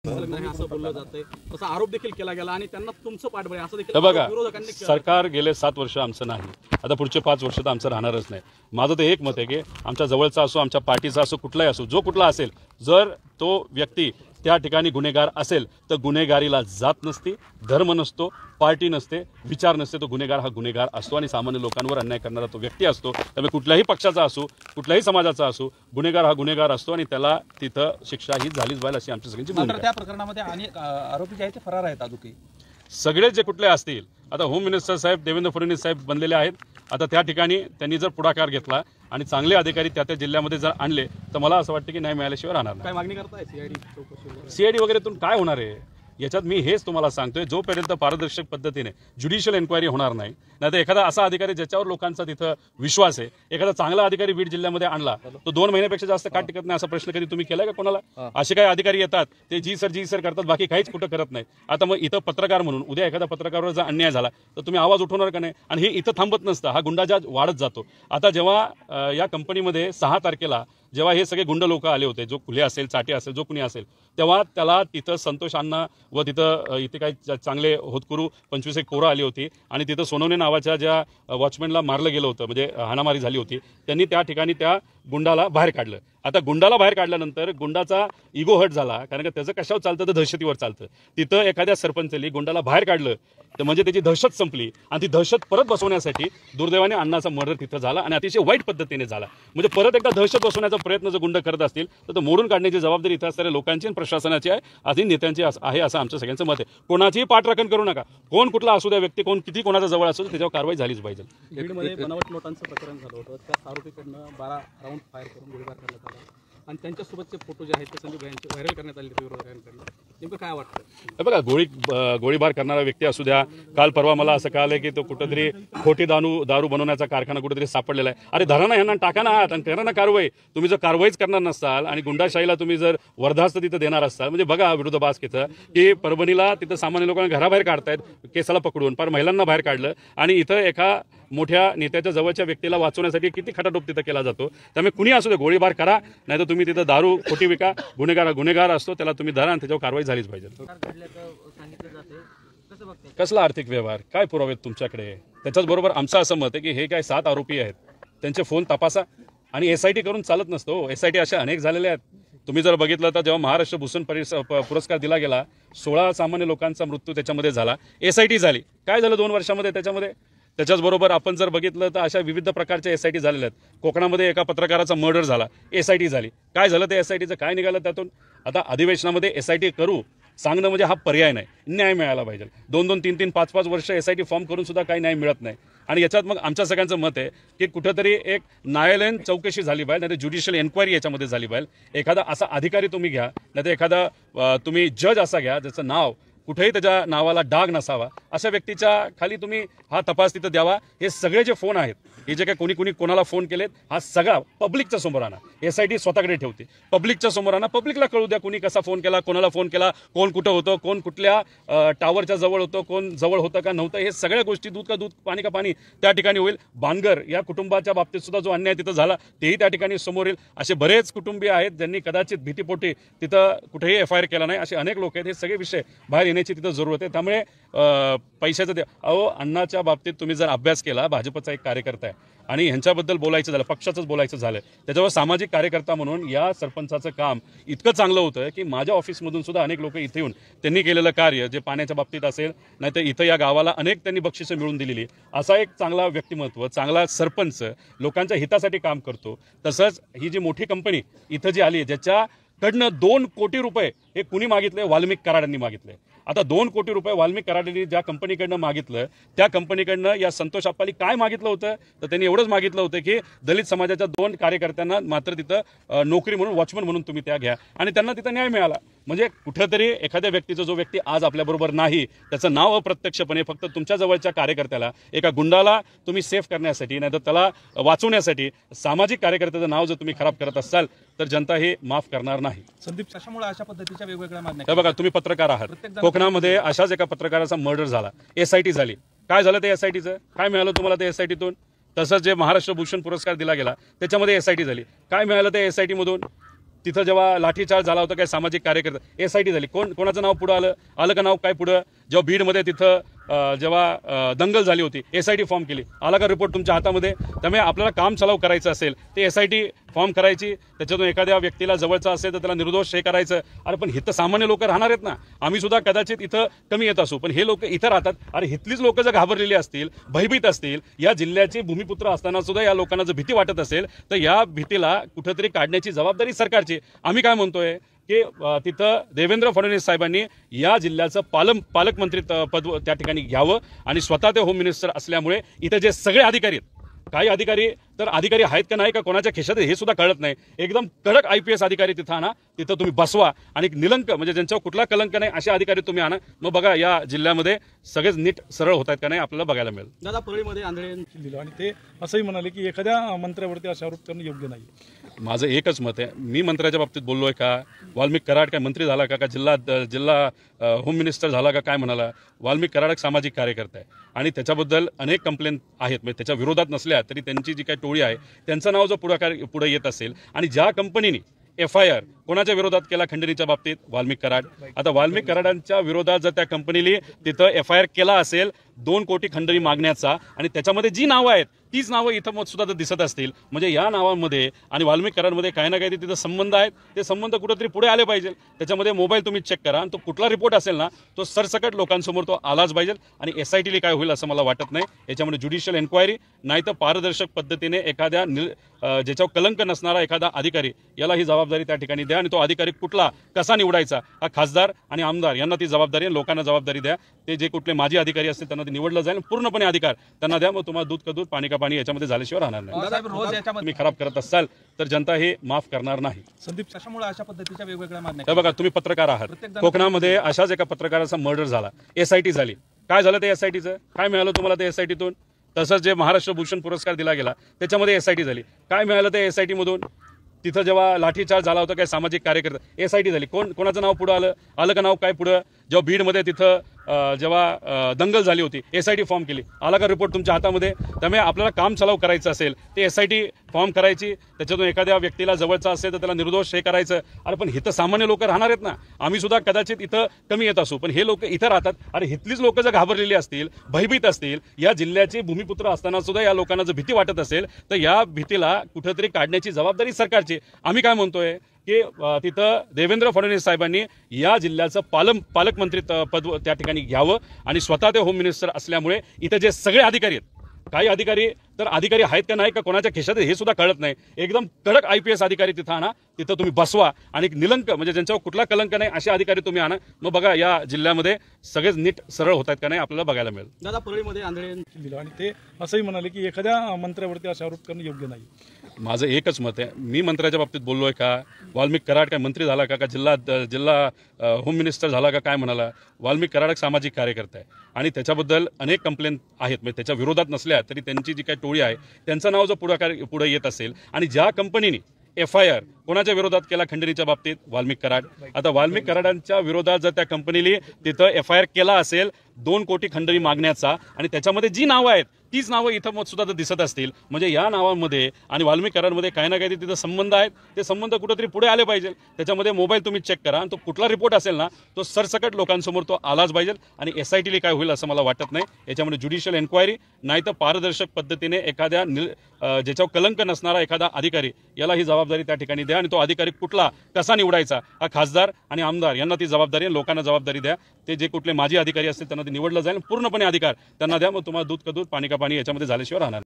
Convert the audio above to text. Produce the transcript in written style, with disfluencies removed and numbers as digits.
असं बोललं जातंय, तसा आरोप देखील केला गेला आणि त्यांना तुमचं पाठबळ असं देखील बघा, विरोधकांनी सरकार गेले 7 वर्ष आमचं नाही, आता पुढचे 5 वर्ष तर आमचं राहणारच नाही. माझं तर एक मत आहे की आमच्या जवळचा असो, आमच्या पार्टीचा असो, कुठलाही असो, जो कुठला असेल, जर तो व्यक्ती त्या ठिकाणी गुन्हेगार असेल तर गुन्हेगारीला जात नसती, धर्म नसतो, पार्टी नसते, विचार नसते. तो गुन्हेगार हा गुन्हेगार असतो आणि सामान्य लोकांवर अन्याय करणारा तो व्यक्ती असतो. त्यामुळे कुठल्याही पक्षाचा असो, कुठल्याही समाजाचा असो, गुन्हेगार हा गुन्हेगार असतो आणि त्याला तिथं शिक्षा ही झालीच पाहिजे अशी आमची सगळ्यांची भूमिका आहे. त्या प्रकरणामध्ये अनेक आरोपी जे आहेत ते फरार आहेत अजूनही. सगळे जे कुठले असतील, आता होम मिनिस्टर साहेब देवेंद्र फडणवीस साहेब बनलेले आहेत. आता त्या ठिकाणी त्यांनी जर पुढाकार घेतला आणि चांगले अधिकारी त्या जिल्ह्यामध्ये जर आणले तर मला असं वाटतं की न्याय मिळाल्याशिवाय राहणार नाही. काय मागणी करताय सीआयडी सीआयडी वगैरेतून काय होणार आहे याच्यात मी हेच तुम्हाला सांगतोय, जोपर्यंत पारदर्शक पद्धतीने ज्युडिशियल एन्क्वायरी होणार नाही, नाहीतर एखादा असा अधिकारी ज्याच्यावर लोकांचा तिथं विश्वास आहे, एखादा चांगला अधिकारी बीड जिल्ह्यामध्ये आणला तो 2 महिन्यापेक्षा जास्त का टिकत नाही असा प्रश्न कधी तुम्ही केलाय का कोणाला? असे काही अधिकारी येतात ते जी सर करतात, बाकी काहीच कुठं करत नाही. आता मग इथं पत्रकार म्हणून उद्या एखादा पत्रकारावर जर अन्याय झाला तर तुम्ही आवाज उठवणार का नाही? आणि हे इथं थांबत नसतं, हा गुंडाजाज वाढत जातो. आता जेव्हा या कंपनीमध्ये 6 तारखेला जेव्हा हे सगळे गुंड लोक आले होते, जो खुले असेल, चाटे असेल, जो कुणी असेल, तेव्हा त्याला तिथं संतोष अण्णा व तिथं इथे काही चांगले होतकरू 25 पोरं आली होती आणि तिथं सोनवणे नावाच्या ज्या वॉचमॅनला मारलं गेलं होतं, म्हणजे हाणामारी झाली होती, त्यांनी त्या ठिकाणी त्या गुंडाला बाहेर काढलं. आता गुंडाला बाहेर काढल्यानंतर गुंडाचा इगो हट झाला, कारण का त्याचं कशावर चालतं तर दहशतीवर चालतं. तिथं एखाद्या सरपंचांनी गुंडाला बाहेर काढलं तर म्हणजे त्याची दहशत संपली आणि ती दहशत परत बसवण्यासाठी दुर्दैवाने अण्णाचा मर्डर तिथं झाला आणि अतिशय वाईट पद्धतीने झाला. म्हणजे परत एकदा दहशत बसवण्याचा प्रयत्न जर गुंड करत असतील तर तो मोडून काढण्याची जबाबदारी इथं असणाऱ्या लोकांची आणि प्रशासनाची आहे, आधी नेत्यांची आहे असं आमचं सगळ्यांचं मत आहे. कोणाचीही पाठराखण करू नका, कोण कुठला असू द्या व्यक्ती, कोण किती कोणाचा जवळ असू त्याच्यावर कारवाई झालीच पाहिजे. बीडमध्ये बनावट नोटांचं प्रकरण झालं होतं, त्या आरोपीकडनं 12 राऊंड फायर करून गोळीबार करण्यात आला आणि त्यांच्यासोबतचे फोटो जे आहेत ते संदीप यांचे व्हायरल करण्यात आले विरोधकांकडनं. नेमकं काय वाटतं? बघा, गोळीबार करणारा व्यक्ती असू द्या, काल परवा मला असं कळालं की तो कुठेतरी खोटी दारू बनवण्याचा कारखाना कुठेतरी सापडलेला आहे. अरे धरा ना यांना, टाका ना हात आणि करा ना कारवाई. तुम्ही जर कारवाईच करणार नसाल आणि गुंडाशाहीला तुम्ही जर वर्धास्त तिथं देणार असाल, म्हणजे बघा विरोधाभास की परभणीला तिथं सामान्य लोकांना घराबाहेर काढतायत केसाला पकडून, पर महिलांना बाहेर काढलं आणि इथं एका मोठ्या नेत्याच्या जवळच्या व्यक्तीला वाचवण्यासाठी किती खटाटोप तिथं केला जातो. त्यामुळे कुणी असू दे गोळीबार करा, नाही तर तुम्ही तिथं दारू खोटी विका. गुन्हेगार असतो त्याला तुम्ही धरा आणि त्याच्यावर कारवाई झालीच पाहिजे. कसला आर्थिक व्यवहार, काय पुरावे आहेत तुमच्याकडे? त्याच्याच बरोबर आमचं असं मत आहे की हे काय 7 आरोपी आहेत, त्यांचे फोन तपासा आणि SIT करून चालत नसतो. SIT असे अनेक झालेले आहेत. तुम्ही जर बघितलं तर जेव्हा महाराष्ट्र भूषण पुरस्कार दिला गेला, 16 सामान्य लोकांचा मृत्यू त्याच्यामध्ये झाला. SIT झाली, काय झालं 2 वर्षामध्ये त्याच्यामध्ये? त्याच्याचबरोबर आपण जर बघितलं तर अशा विविध प्रकारच्या SIT झालेल्या आहेत. कोकणामध्ये एका पत्रकाराचा मर्डर झाला, SIT झाली, काय झालं ते SITचं, काय निघालं त्यातून? आता अधिवेशनामध्ये SIT करू सांगणं म्हणजे हा पर्याय नाही. न्याय मिळाला पाहिजे. 2-2, 3-3, 5-5 वर्ष SIT फॉर्म करून सुद्धा काही न्याय मिळत नाही. आणि याच्यात मग आमच्या सगळ्यांचं मत आहे की कुठेतरी एक न्यायालयीन चौकशी झाली पाहिजे, नाही तर ज्युडिशियल एन्क्वायरी याच्यामध्ये झाली पाहिजे. एखादा असा अधिकारी तुम्ही घ्या, नाही तर एखादा तुम्ही जज असा घ्या ज्याचं नाव कुठेही त्याच्या नावाला डाग नसावा, अशा व्यक्तीच्या खाली तुम्ही हा तपास तिथं द्यावा. हे सगळे जे फोन आहेत, हे जे काही कोणी कोणाला फोन केलेत, हा सगळा पब्लिकच्या समोर आणा. SIT स्वतःकडे ठेवते, पब्लिकच्या समोर आणा, पब्लिकला कळू द्या कोणी कसा फोन केला, कोणाला फोन केला, कोण कुठं होतं, कोण कुठल्या टावरच्या जवळ होतं, कोण जवळ होतं का नव्हतं. हे सगळ्या गोष्टी दूध का दूध पाणी का पाणी त्या ठिकाणी होईल. बांगर या कुटुंबाच्या बाबतीत सुद्धा जो अन्याय तिथं झाला तेही त्या ठिकाणी समोर येईल. असे बरेच कुटुंबीय आहेत ज्यांनी कदाचित भीतीपोटी तिथं कुठेही FIR केला नाही, असे अनेक लोक आहेत. हे सगळे विषय बाहेर येण्याची तिथं जरूरत आहे. त्यामुळे पैशाचं अण्णाच्या बाबतीत तुम्ही जर अभ्यास केला, भाजपचा एक कार्यकर्ता आहे आणि ह्यांच्याबद्दल बोलायचं झालं, पक्षाचंच बोलायचं झालं, त्याच्यावर सामाजिक कार्यकर्ता म्हणून या सरपंचाचं काम इतकं चांगलं होतं की माझ्या ऑफिसमधून सुद्धा अनेक लोक इथे येऊन त्यांनी केलेलं कार्य, जे पाण्याच्या बाबतीत असेल, नाही तर इथं या गावाला अनेक त्यांनी बक्षिसं मिळवून दिलेली, असा एक चांगला व्यक्तिमत्व, चांगला सरपंच लोकांच्या हितासाठी काम करतो. तसंच ही जी मोठी कंपनी इथं जी आली, ज्याच्याकडनं 2 कोटी रुपये हे कुणी मागितले? वाल्मिक कराडांनी मागितले. आता 2 कोटी रुपये वाल्मिक कराडांनी ज्या कंपनीकडनं मागितलं, त्या कंपनीकडनं या संतोष आप्पाली काय मागितलं होतं? तर त्यांनी एवढंच मागितलं होतं की दलित समाजाच्या 2 कार्यकर्त्यांना मात्र तिथं नोकरी म्हणून, वॉचमन म्हणून तुम्ही त्या घ्या, आणि त्यांना तिथं न्याय मिळाला. म्हणजे कुठेतरी एखाद्या व्यक्तीचा, जो व्यक्ती आज आपल्याबरोबर नाही, त्याचं नाव अप्रत्यक्षपणे फक्त तुमच्या जवळच्या कार्यकर्त्याला, एका गुंडाला तुम्ही सेफ करण्यासाठी, नाही तर त्याला वाचवण्यासाठी सामाजिक कार्यकर्त्याचं नाव जर तुम्ही खराब करत असाल तर जनता हे माफ करणार नाही. संदीप, कशामुळे अशा पद्धतीच्या वेगवेगळ्या मागण्या? हे बघा, तुम्ही पत्रकार आहात. कोकणामध्ये अशाच एका पत्रकाराचा मर्डर झाला, SIT झाली, काय झालं ते SITचं? काय मिळालं तुम्हाला ते SITतून? तसंच जे महाराष्ट्र भूषण पुरस्कार दिला गेला त्याच्यामध्ये SIT झाली, काय मिळालं ते SITमधून? तिथं जेव्हा लाठीचार्ज झाला होता काय सामाजिक कार्यकर्ते SIT झाली, कोणाचं नाव पुढं आलं का नाव काय पुढं? जेव्हा बीडमध्ये तिथं जेव्हा दंगल झाली होती, SIT फॉर्म केली, आला का रिपोर्ट तुमच्या हातामध्ये? त्यामुळे आपल्याला काम चालव करायचं असेल ते SIT फॉर्म करायची, त्याच्यातून एखाद्या व्यक्तीला जवळचा असेल तर त्याला निर्दोष हे करायचं. अरे पण इथं सामान्य लोक राहणार आहेत ना, आम्ही सुद्धा कदाचित इथं कमी येत असू, पण हे लोक इथं राहतात. अरे इथलीच लोक जर घाबरलेली असतील, भयभीत असतील, या जिल्ह्याचे भूमिपुत्र असताना सुद्धा या लोकांना जर भीती वाटत असेल तर या भीतीला कुठेतरी काढण्याची जबाबदारी सरकारची. आम्ही काय म्हणतोय की तिथं देवेंद्र फडणवीस साहेबांनी या जिल्ह्याचं पालकमंत्री पद त्या ठिकाणी घ्यावं आणि स्वतः ते होम मिनिस्टर असल्यामुळे इथं जे सगळे अधिकारी आहेत, काही अधिकारी तर अधिकारी आहेत का नाही का कोणाच्या खिशात हे सुद्धा कळत नाही, एकदम कडक IPS अधिकारी तिथं आणा, तिथं तुम्ही बसवा आणि निलंक म्हणजे ज्यांच्यावर कुठला कलंक नाही असे अधिकारी तुम्ही आणा. मग बघा या जिल्ह्यामध्ये सगळेच नीट सरळ होत आहेत का नाही आपल्याला बघायला मिळेल. दादा परळीमध्ये आंधळे दिलं आणि ते असंही म्हणाले की एखाद्या मंत्र्यावरती असे आरोप करणं योग्य नाही. माझं एकच मत आहे, मी मंत्र्याच्या बाबतीत बोललोय का? वाल्मिक कराड काय मंत्री झाला का जिल्हा होम मिनिस्टर झाला का काय म्हणाला? वाल्मिक कराड एक सामाजिक कार्यकर्ता आहे आणि त्याच्याबद्दल अनेक कंप्लेंट आहेत, म्हणजे त्याच्या विरोधात नसल्या तरी त्यांची जी काही टोळी आहे त्यांचं नाव जर पुढे येत असेल आणि ज्या कंपनीने FIR कोणाच्या विरोधात केला खंडणीच्या बाबतीत? वाल्मिक कराड. आता वाल्मिक कराडांच्या विरोधात जर त्या कंपनीने तिथं FIR केला असेल 2 कोटी खंडणी मागण्याचा आणि त्याच्यामध्ये जी नावं आहेत तीच नावं इथं मत सुद्धा जर दिसत असतील म्हणजे या नावांमध्ये आणि वाल्मिक कराडमध्ये काही ना काही तिथं संबंध आहेत, ते संबंध कुठेतरी पुढे आले पाहिजे. त्याच्यामध्ये मोबाईल तुम्ही चेक करा आणि तो कुठला रिपोर्ट असेल ना तो सरसकट लोकांसमोर तो आलाच पाहिजे. आणि SITला काय होईल असं मला वाटत नाही. याच्यामध्ये ज्युडिशियल एन्क्वायरी नाही तर पारदर्शक पद्धतीने एखाद्या ज्याच्यावर कलंक नसणारा एखादा अधिकारी याला ही जबाबदारी त्या ठिकाणी द्या आणि तो अधिकारी कुठला कसा निवडायचा हा खासदार आणि आमदार यांना ती जबाबदारी आहे, लोकांना जबाबदारी द्या. ते जे कुठले माजी अधिकारी असतील त्यांना ते निवडलं जाईल, पूर्णपणे अधिकार त्यांना द्या. मग तुम्हाला दूध का दूध पाणी का पाणी याच्यामध्ये झाल्याशिवाय राहणार नाही. तुम्ही खराब करत असाल तर जनता हे माफ करणार नाही. संदीप कशामुळे अशा पद्धतीच्या वेगवेगळ्या मागण्या? हे बघा तुम्ही पत्रकार आहात, कोकणामध्ये अशाच एका पत्रकाराचा मर्डर झाला, SIT झाली. काय झालं ते SITचं? काय मिळालं तुम्हाला ते SITतून? तसंच जे महाराष्ट्र भूषण पुरस्कार दिला गेला त्याच्यामध्ये SIT झाली. काय मिळालं ते SITमधून? तिथं जेव्हा लाठीचार्ज झाला होता काय सामाजिक कार्यकर्ते SIT झाली, कोणाचं नाव पुढं आलं का नाव काय पुढं? जेव्हा बीडमध्ये तिथं जेव्हा दंगल झाली होती, SIT फॉर्म केली, आला का रिपोर्ट तुमच्या हातामध्ये? त्यामुळे आपल्याला काम चालव करायचं असेल ते SIT फॉर्म करायची, त्याच्यातून एखाद्या व्यक्तीला जवळचा असेल तर त्याला निर्दोष हे करायचं. अरे पण इथं सामान्य लोक राहणार आहेत ना, आम्ही सुद्धा कदाचित इथं कमी येत असू, पण हे लोक इथं राहतात. अरे इथलीच लोक जर घाबरलेली असतील, भयभीत असतील, या जिल्ह्याचे भूमिपुत्र असताना सुद्धा या लोकांना जर भीती वाटत असेल तर या भीतीला कुठेतरी काढण्याची जबाबदारी सरकारची. आम्ही काय म्हणतोय की तिथं देवेंद्र फडणवीस साहेबांनी या जिल्ह्याचं पालकमंत्री पद त्या ठिकाणी घ्यावं आणि स्वतः ते होम मिनिस्टर असल्यामुळे इथं जे सगळे अधिकारी आहेत, काही अधिकारी तर अधिकारी आहेत का नाही का कोणाच्या खिशात हे सुद्धा कळत नाही, एकदम कडक IPS अधिकारी तिथं आणा, तिथं तुम्ही बसवा आणि निलंक म्हणजे ज्यांच्यावर कुठला कलंक नाही असे अधिकारी तुम्ही आणा. मग बघा या जिल्ह्यामध्ये सगळेच नीट सरळ होत आहेत का नाही आपल्याला बघायला मिळेल. दादा परळीमध्ये आंधळे दिलं आणि ते असंही म्हणाले की एखाद्या मंत्र्यावरती असे आरोप करणं योग्य नाही. माझं एकच मत आहे, मी मंत्र्याच्या बाबतीत बोललोय का? वाल्मिक कराड काय मंत्री झाला का जिल्हा होम मिनिस्टर झाला का काय म्हणाला? वाल्मिक कराड एक सामाजिक कार्यकर्ता आहे आणि त्याच्याबद्दल अनेक कंप्लेंट आहेत, म्हणजे त्याच्या विरोधात नसल्या तरी त्यांची जी काही टोळी आहे त्यांचं नाव जर पुढे येत असेल आणि ज्या कंपनीने FIR कोणाच्या विरोधात केला खंडणीच्या बाबतीत? वाल्मिक कराड. आता वाल्मिक कराडांच्या विरोधात जर त्या कंपनीने तिथं FIR केला असेल 2 कोटी खंडणी मागण्याचा आणि त्याच्यामध्ये जी नावं आहेत तीच नावं इथं मत सुद्धा जर दिसत असतील म्हणजे या नावांमध्ये आणि वाल्मिक कराडमध्ये काही ना काही तिथं संबंध आहेत, ते संबंध कुठेतरी पुढे आले पाहिजे. त्याच्यामध्ये मोबाईल तुम्ही चेक करा आणि तो कुठला रिपोर्ट असेल ना तो सरसकट लोकांसमोर तो आलाच पाहिजे. आणि SITला काय होईल असं मला वाटत नाही. याच्यामध्ये ज्युडिशियल एन्क्वायरी नाही तर पारदर्शक पद्धतीने एखाद्या ज्याच्यावर कलंक नसणारा एखादा अधिकारी याला ही जबाबदारी त्या ठिकाणी द्या आणि तो अधिकारी कुठला कसा निवडायचा हा खासदार आणि आमदार यांना ती जबाबदारी आहे, लोकांना जबाबदारी द्या. ते जे कुठले माजी अधिकारी असतील त्यांना ते निवडलं जाईल, पूर्णपणे अधिकार त्यांना द्या. मग तुम्हाला दूध का दूध पाणी का पाणी याच्यामध्ये झाल्याशिवाय राहणार.